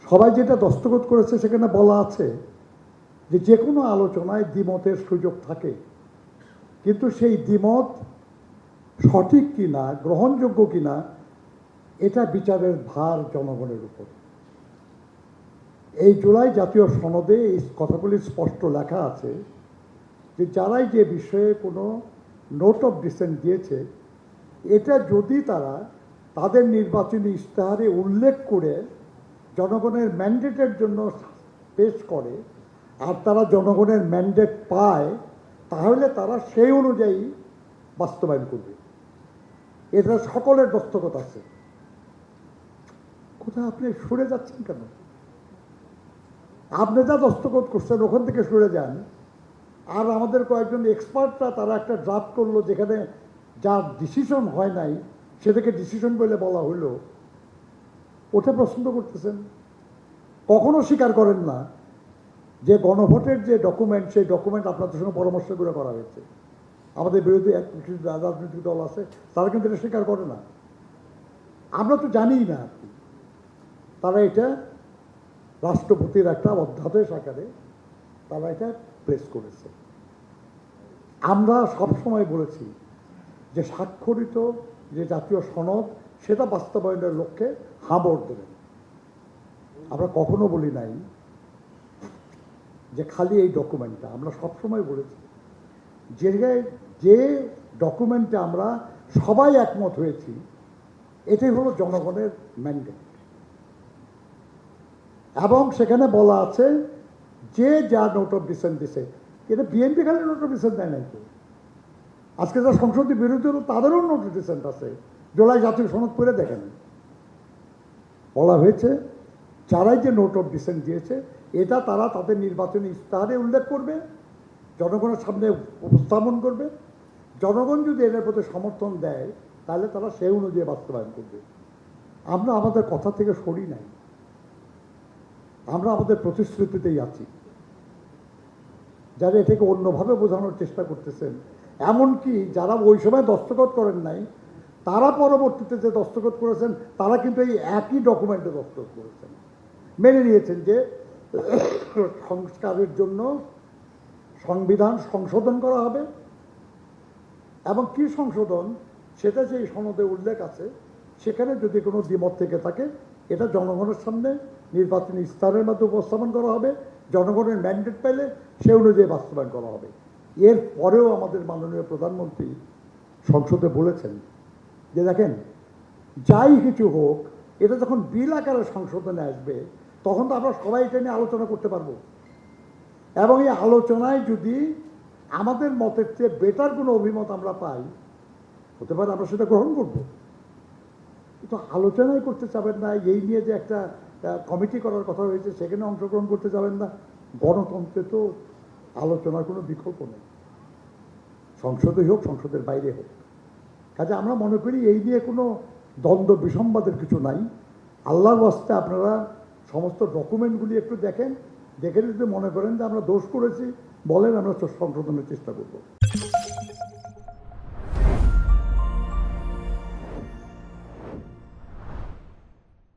সবাই যেটা দস্তখত করেছে সেখানে বলা আছে যে কোনো আলোচনায় দ্বিমতের সুযোগ থাকে, কিন্তু সেই দ্বিমত সঠিক কিনা, গ্রহণযোগ্য কিনা, এটা বিচারের ভার জনগণের উপর। এই জুলাই জাতীয় সনদে এই কথাগুলি স্পষ্ট লেখা আছে যে যারাই যে বিষয়ে কোনো নোট অফ ডিসেন্ট দিয়েছে, এটা যদি তারা তাদের নির্বাচনী ইশতেহারে উল্লেখ করে জনগণের ম্যান্ডেটের জন্য পেশ করে, আর তারা জনগণের ম্যান্ডেট পায়, তাহলে তারা সেই অনুযায়ী বাস্তবায়ন করবে। এটা সকলের দস্তখত আছে। কোথায় আপনি সরে যাচ্ছেন কেন? আপনি যা দস্তখত করছেন ওখান থেকে সরে যান। আর আমাদের কয়েকজন এক্সপার্টরা তারা একটা ড্রাফট করলো যেখানে যার ডিসিশন হয় নাই সেটাকে ডিসিশন বলে বলা হলো, ওটা প্রশ্ন করতেছেন। কখনো স্বীকার করেন না যে গণভোটের যে ডকুমেন্ট, সেই ডকুমেন্ট আপনাদের সঙ্গে পরামর্শ করে করা হয়েছে। আমাদের বিরোধী এক রাজনৈতিক দল আছে, তারা কিন্তু এটা স্বীকার করে না। আমরা তো জানিই না আর কি। তারা এটা রাষ্ট্রপতির একটা অধ্যাদেশ আকারে তারা এটা প্লেস করেছে। আমরা সবসময় বলেছি যে স্বাক্ষরিত যে জাতীয় সনদ, সেটা বাস্তবায়নের লক্ষ্যে হাবড় দেবেন। আমরা কখনো বলি নাই যে খালি এই ডকুমেন্টটা। আমরা সবসময় বলেছি যে ডকুমেন্টে আমরা সবাই একমত হয়েছি, এটাই হলো জনগণের ম্যান্ডেট। এবং সেখানে বলা আছে যে যা নোট অফ ডিসেন্ট দিছে, এটা বিএনপি খালি নোট অফ ডিসেন্ট দেয় নাই তো। আজকে যা সংসদে বিরোধী হলো তাদেরও নোট অফ ডিসেন্ট আছে। জুলাই জাতীয় সনদ করে দেখেন, বলা হয়েছে যারাই যে নোট অফ ডিসেন্ট দিয়েছে এটা তারা তাদের নির্বাচনী ইশতেহারে উল্লেখ করবে, জনগণের সামনে উপস্থাপন করবে। জনগণ যদি এর প্রতি সমর্থন দেয় তাহলে তারা সেই অনুযায়ী বাস্তবায়ন করবে। আমরা আমাদের কথা থেকে সরি নাই, আমরা আমাদের প্রতিশ্রুতিতেই আছি। যারা এটাকে অন্যভাবে বোঝানোর চেষ্টা করতেছেন, এমনকি যারা ওই সময় দস্তখত করেন নাই, তারা পরবর্তীতে যে দস্তখত করেছেন তারা কিন্তু এই একই ডকুমেন্টে দস্তখত করেছেন, মেনে নিয়েছেন যে সংস্কারের জন্য সংবিধান সংশোধন করা হবে। এবং কি সংশোধন, সেটা যে সনদে উল্লেখ আছে, সেখানে যদি কোনো দ্বিমত থেকে থাকে এটা জনগণের সামনে নির্বাচনী ইশতেহারের মাধ্যমে উপস্থাপন করা হবে, জনগণের ম্যান্ডেট পেলে সে অনুযায়ী বাস্তবায়ন করা হবে। এর পরেও আমাদের মাননীয় প্রধানমন্ত্রী সংসদে বলেছেন যে দেখেন, যাই কিছু হোক, এটা যখন বিল আকারে সংশোধনে আসবে তখন তো আমরা সবাই এটা নিয়ে আলোচনা করতে পারবো। এবং এই আলোচনায় যদি আমাদের মতের চেয়ে বেটার কোনো অভিমত আমরা পাই, হতে পারে আমরা সেটা গ্রহণ করব। কিন্তু আলোচনাই করতে চাবেন না, এই নিয়ে যে একটা কমিটি করার কথা হয়েছে সেখানে অংশগ্রহণ করতে যাবেন না। গণতন্ত্রে তো আলোচনার কোনো বিকল্প নেই, সংসদে হোক সংসদের বাইরে হোক। কাজে আমরা মনে করি এই নিয়ে কোনো দ্বন্দ্ব বিসম্বাদের কিছু নাই। আল্লাহর ওয়াস্তে আপনারা সমস্ত ডকুমেন্টগুলি একটু দেখেন, দেখে যদি মনে করেন যে আমরা দোষ করেছি বলেন, আমরা সংশোধনের চেষ্টা করব।